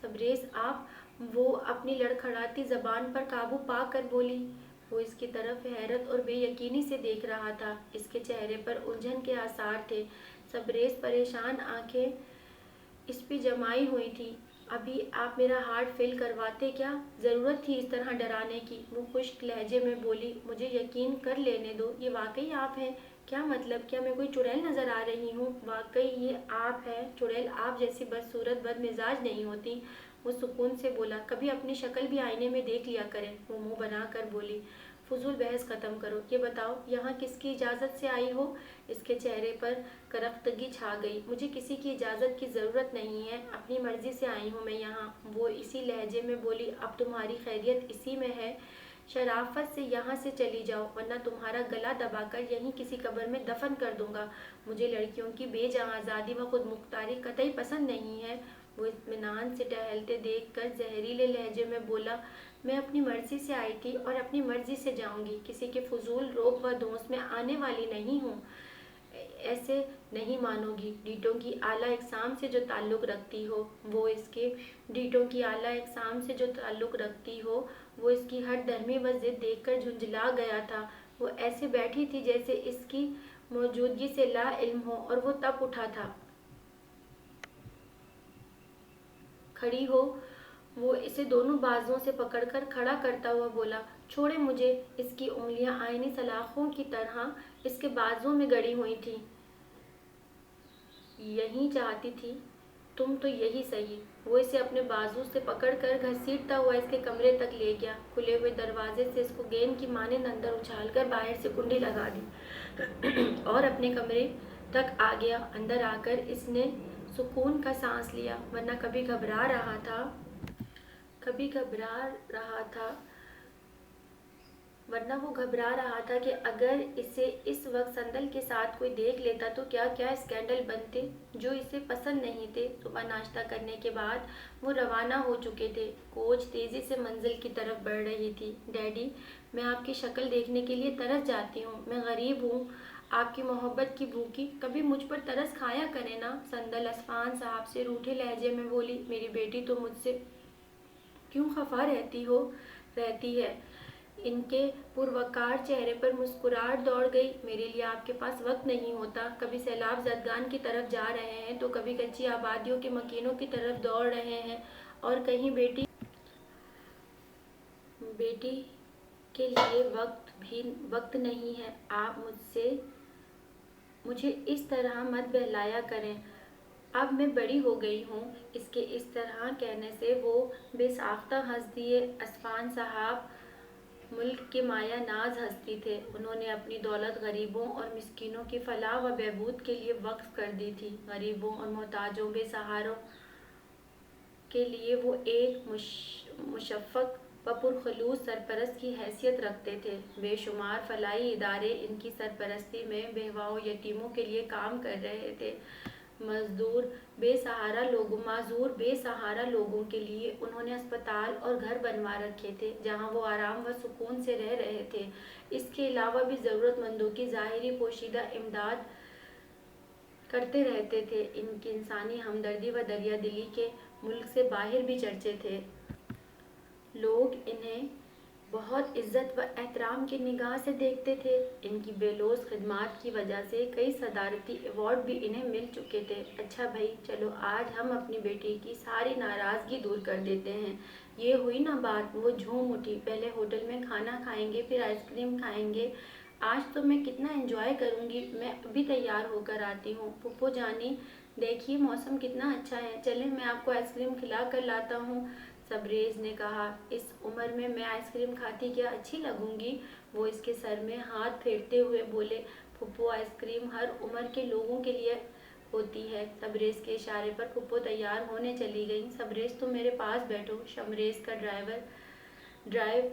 سبریز آپ، وہ اپنی لڑکھڑاتی زبان پر قابو پا کر بولی۔ وہ اس کی طرف حیرت اور بے یقینی سے دیکھ رہا تھا، اس کے چہرے پر الجھن کے آثار تھے۔ سبریز پریشان آنکھیں اس پہ جمائی ہوئی تھی۔ ابھی آپ میرا ہارٹ فیل کرواتے کیا؟ ضرورت تھی اس طرح ڈرانے کی؟ وہ خشک لہجے میں بولی۔ مجھے یقین کر لینے دو، یہ واقعی آپ ہیں۔ کیا مطلب؟ کیا میں کوئی چڑیل نظر آ رہی ہوں؟ واقعی یہ آپ ہیں۔ چڑیل آپ جیسی بدصورت بد مزاج نہیں ہوتی۔ وہ سکون سے بولا۔ کبھی اپنی شکل بھی آئینے میں دیکھ لیا کریں۔ وہ منہ بنا کر بولی۔ فضول بحث ختم کرو، یہ بتاؤ یہاں کس کی اجازت سے آئی ہو؟ اس کے چہرے پر کرختگی چھا گئی۔ مجھے کسی کی اجازت کی ضرورت نہیں ہے، اپنی مرضی سے آئی ہوں میں یہاں۔ وہ اسی لہجے میں بولی۔ اب تمہاری خیریت اسی میں ہے، شرافت سے یہاں سے چلی جاؤ ورنہ تمہارا گلا دبا کر یہیں کسی قبر میں دفن کر دوں گا۔ مجھے لڑکیوں کی بے جان آزادی و خود مختاری قطعی پسند نہیں ہے۔ وہ اطمینان سے ٹہلتے دیکھ کر زہریلے لہجے میں بولا۔ میں اپنی مرضی سے آئی تھی اور اپنی مرضی سے جاؤں گی، کسی کے فضول روب و دھونس میں آنے والی نہیں ہوں۔ ایسے نہیں مانو گی؟ ڈیٹوں کی اعلیٰ اقسام سے جو تعلق رکھتی ہو وہ اس کے ڈیٹوں کی اعلیٰ اقسام سے جو تعلق رکھتی ہو وہ اس کی ہر دھرمی و ضد دیکھ کر جھنجھلا گیا تھا۔ وہ ایسے بیٹھی تھی جیسے اس کی موجودگی سے لا علم ہو، اور وہ تپ اٹھا تھا۔ کھڑی ہو۔ وہ اسے دونوں بازوؤں سے پکڑ کر کھڑا کرتا ہوا بولا۔ چھوڑیں مجھے۔ اس کی انگلیاں آئینی سلاخوں کی طرح اس کے بازوؤں میں گڑی ہوئی تھیں۔ یہی چاہتی تھی تم تو یہی صحیح۔ وہ اسے اپنے بازو سے پکڑ کر گھسیٹتا ہوا اس کے کمرے تک لے گیا۔ کھلے ہوئے دروازے سے اس کو گیند کی مانند اندر اچھال کر باہر سے کنڈی لگا دی اور اپنے کمرے تک آ گیا۔ اندر آ کر اس نے سکون کا سانس لیا، ورنہ وہ گھبرا رہا تھا کہ اگر اسے اس وقت سندل کے ساتھ کوئی دیکھ لیتا تو کیا کیا اسکینڈل بنتے جو اسے پسند نہیں تھے۔ صبح ناشتہ کرنے کے بعد وہ روانہ ہو چکے تھے۔ کوچ تیزی سے منزل کی طرف بڑھ رہی تھی۔ ڈیڈی، میں آپ کی شکل دیکھنے کے لیے ترس جاتی ہوں۔ میں غریب ہوں، آپ کی محبت کی بھوکی، کبھی مجھ پر ترس کھایا کریں نا۔ سندل عثمان صاحب سے روٹھے لہجے میں بولی۔ میری بیٹی تو مجھ سے کیوں خفا رہتی ہے؟ ان کے پروقار چہرے پر مسکراہٹ دوڑ گئی۔ میرے لیے آپ کے پاس وقت نہیں ہوتا، کبھی سیلاب زدگان کی طرف جا رہے ہیں تو کبھی کچی آبادیوں کے مکینوں کی طرف دوڑ رہے ہیں، اور کہیں بیٹی کے لیے وقت نہیں ہے۔ آپ مجھے اس طرح مت بہلایا کریں، اب میں بڑی ہو گئی ہوں۔ اس کے اس طرح کہنے سے وہ بے ساختہ ہنس دیے۔ عثمان صاحب ملک کے مایہ ناز ہستی تھے۔ انہوں نے اپنی دولت غریبوں اور مسکینوں کی فلاح و بہبود کے لیے وقف کر دی تھی۔ غریبوں اور محتاجوں، بے سہاروں کے لیے وہ ایک مشفق و پرخلوص سرپرست کی حیثیت رکھتے تھے۔ بے شمار فلاحی ادارے ان کی سرپرستی میں بیواؤں و یتیموں کے لیے کام کر رہے تھے۔ معذور بے سہارا لوگوں کے لیے انہوں نے اسپتال اور گھر بنوا رکھے تھے جہاں وہ آرام و سکون سے رہ رہے تھے۔ اس کے علاوہ بھی ضرورت مندوں کی ظاہری پوشیدہ امداد کرتے رہتے تھے۔ ان کی انسانی ہمدردی و دریا دلی کے ملک سے باہر بھی چرچے تھے۔ لوگ انہیں بہت عزت و احترام کی نگاہ سے دیکھتے تھے۔ ان کی بے لوث خدمات کی وجہ سے کئی صدارتی ایوارڈ بھی انہیں مل چکے تھے۔ اچھا بھئی، چلو آج ہم اپنی بیٹی کی ساری ناراضگی دور کر دیتے ہیں۔ یہ ہوئی نا بات؟ وہ جھوم اٹھی۔ پہلے ہوٹل میں کھانا کھائیں گے، پھر آئس کریم کھائیں گے۔ آج تو میں کتنا انجوائے کروں گی۔ میں ابھی تیار ہو کر آتی ہوں۔ پھپھو جانی، دیکھیے موسم کتنا اچھا ہے، چلیں میں آپ کو آئس کریم کھلا کر لاتا ہوں۔ سبریز نے کہا۔ اس عمر میں آئس کریم کھاتی کیا اچھی لگوں گی؟ وہ اس کے سر میں ہاتھ پھیرتے ہوئے بولے۔ پھپھو، آئس کریم ہر عمر کے لوگوں کے لیے ہوتی ہے۔ سبریز کے اشارے پر پھپھو تیار ہونے چلی گئیں۔ سبریز تم میرے پاس بیٹھو، شمریز کا ڈرائیو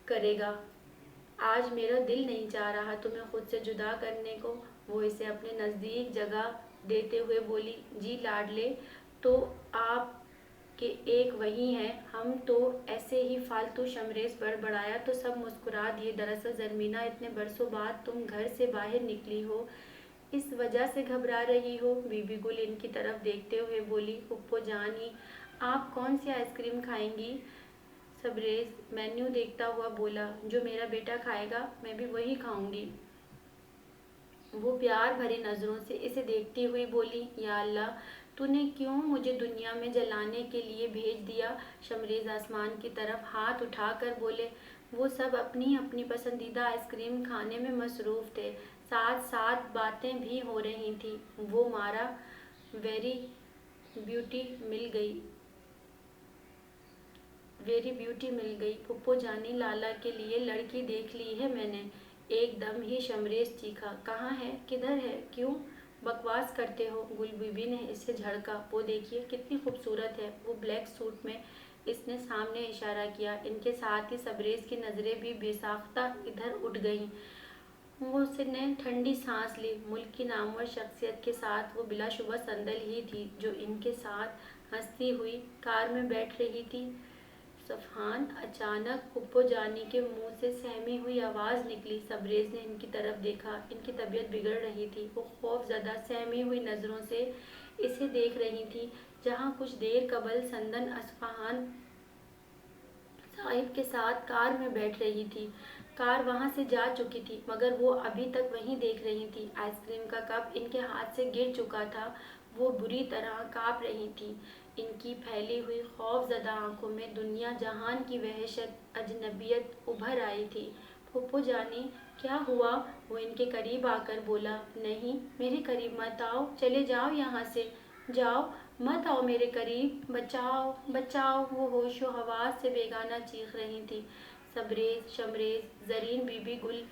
کرے گا۔ آج میرا دل نہیں چاہ رہا تمہیں خود سے جدا کرنے کو۔ وہ اسے اپنے نزدیک جگہ دیتے ہوئے بولی۔ جی لاڈلے، تو آپ کے ایک وہی ہیں، ہم تو ایسے ہی فالتو۔ شمریز بڑبڑایا تو سب مسکرا دیے۔ دراصل زرمینہ، اتنے برسوں بعد تم گھر سے باہر نکلی ہو، اس وجہ سے گھبرا رہی ہو؟ بی بی گل ان کی طرف دیکھتے ہوئے بولی۔ پھپھو جانی آپ کون سی آئس کریم کھائیں گی؟ سبریز مینیو دیکھتا ہوا بولا۔ جو میرا بیٹا کھائے گا میں بھی وہی کھاؤں گی۔ وہ پیار بھری نظروں سے اسے دیکھتی ہوئی بولی۔ یا اللہ، تو نے کیوں مجھے دنیا میں جلانے کے لیے بھیج دیا؟ شمریز آسمان کی طرف ہاتھ اٹھا کر بولے۔ وہ سب اپنی اپنی پسندیدہ آئس کریم کھانے میں مصروف تھے، ساتھ ساتھ باتیں بھی ہو رہی تھیں۔ وہ مارا ویری بیوٹی مل گئی۔ پھپھو جانی لالا کے لیے لڑکی دیکھ لی ہے میں نے۔ ایک دم ہی شمریز چیخا۔ کہاں ہے؟ کدھر ہے؟ کیوں بکواس کرتے ہو؟ گل بی بی نے اسے جھڑکا۔ وہ دیکھیے کتنی خوبصورت ہے وہ بلیک سوٹ میں۔ اس نے سامنے اشارہ کیا۔ ان کے ساتھ ہی سبریز کی نظریں بھی بے ساختہ ادھر اٹھ گئیں۔ اس نے ٹھنڈی سانس لی۔ ملک کی نامور شخصیت کے ساتھ وہ بلا شبہ سندل ہی تھی جو ان کے ساتھ ہنستی ہوئی کار میں بیٹھ رہی تھی۔ صفحان اچانک پھپھو جانی کے منہ سے سہمی ہوئی آواز نکلی۔ سبریز نے ان کی طرف دیکھا۔ ان کی طبیعت بگڑ رہی تھی۔ وہ خوف زدہ سہمی ہوئی نظروں سے اسے دیکھ رہی تھی۔ جہاں کچھ دیر قبل سندن اصفہان صاحب کے ساتھ کار میں بیٹھ رہی تھی، کار وہاں سے جا چکی تھی مگر وہ ابھی تک وہیں دیکھ رہی تھی۔ آئس کریم کا کپ ان کے ہاتھ سے گر چکا تھا۔ وہ بری طرح کانپ رہی تھیں۔ ان کی پھیلی ہوئی خوف زدہ آنکھوں میں دنیا جہان کی وحشت، اجنبیت ابھر آئی تھی۔ پھپھو جانی کیا ہوا؟ وہ ان کے قریب آ کر بولا۔ نہیں، میرے قریب مت آؤ، چلے جاؤ یہاں سے، جاؤ، مت آؤ میرے قریب، بچاؤ بچاؤ۔ وہ ہوش و حواس سے بیگانہ چیخ رہی تھیں۔ سبریز، شمریز، زرین، بی بی گل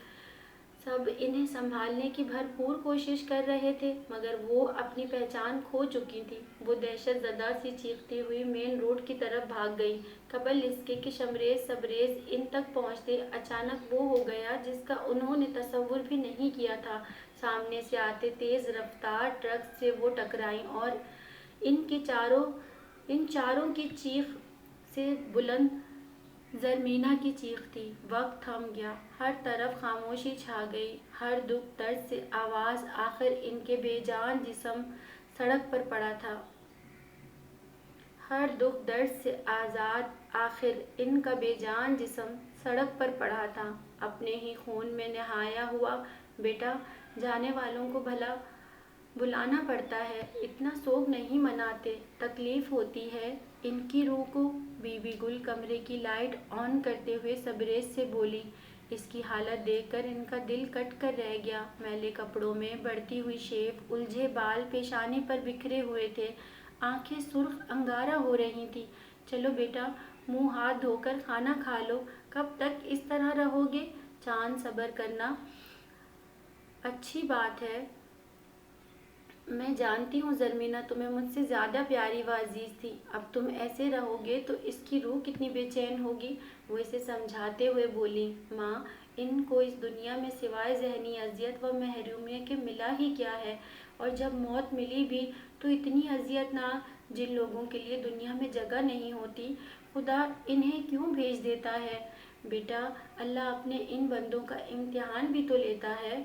سب انہیں سنبھالنے کی بھرپور کوشش کر رہے تھے مگر وہ اپنی پہچان کھو چکی تھیں۔ وہ دہشت زدہ سی چیختی ہوئی مین روڈ کی طرف بھاگ گئیں۔ قبل اس کے کہ شمریز سبریز ان تک پہنچتے، اچانک وہ ہو گیا جس کا انہوں نے تصور بھی نہیں کیا تھا۔ سامنے سے آتے تیز رفتار ٹرک سے وہ ٹکرائیں اور ان چاروں کی چیخ سے بلند زرمینا کی چیخ تھی۔ وقت تھم گیا۔ ہر طرف خاموشی چھا گئی۔ ہر دکھ درد سے آزاد آخر ان کے بے جان جسم سڑک پر پڑا تھا۔ ہر دکھ درد سے آزاد آخر ان کا بے جان جسم سڑک پر پڑا تھا، اپنے ہی خون میں نہایا ہوا۔ بیٹا، جانے والوں کو بھلا بلانا پڑتا ہے، اتنا سوگ نہیں مناتے، تکلیف ہوتی ہے ان کی روح کو۔ بی بی گل کمرے کی لائٹ آن کرتے ہوئے سبریز سے بولی۔ اس کی حالت دیکھ کر ان کا دل کٹ کر رہ گیا۔ میلے کپڑوں میں بڑھتی ہوئی شیپ، الجھے بال پیشانی پر بکھرے ہوئے تھے، آنکھیں سرخ انگارہ ہو رہی تھیں۔ چلو بیٹا، منہ ہاتھ دھو کر کھانا کھا لو۔ کب تک اس طرح رہو گے؟ چاند صبر کرنا اچھی بات ہے۔ میں جانتی ہوں زرمینا تمہیں مجھ سے زیادہ پیاری و عزیز تھی، اب تم ایسے رہو گے تو اس کی روح کتنی بے چین ہوگی۔ وہ اسے سمجھاتے ہوئے بولی۔ ماں، ان کو اس دنیا میں سوائے ذہنی اذیت و محرومیت کے ملا ہی کیا ہے؟ اور جب موت ملی بھی تو اتنی اذیت ناک جن لوگوں کے لیے دنیا میں جگہ نہیں ہوتی، خدا انہیں کیوں بھیج دیتا ہے؟ بیٹا، اللہ اپنے ان بندوں کا امتحان بھی تو لیتا ہے۔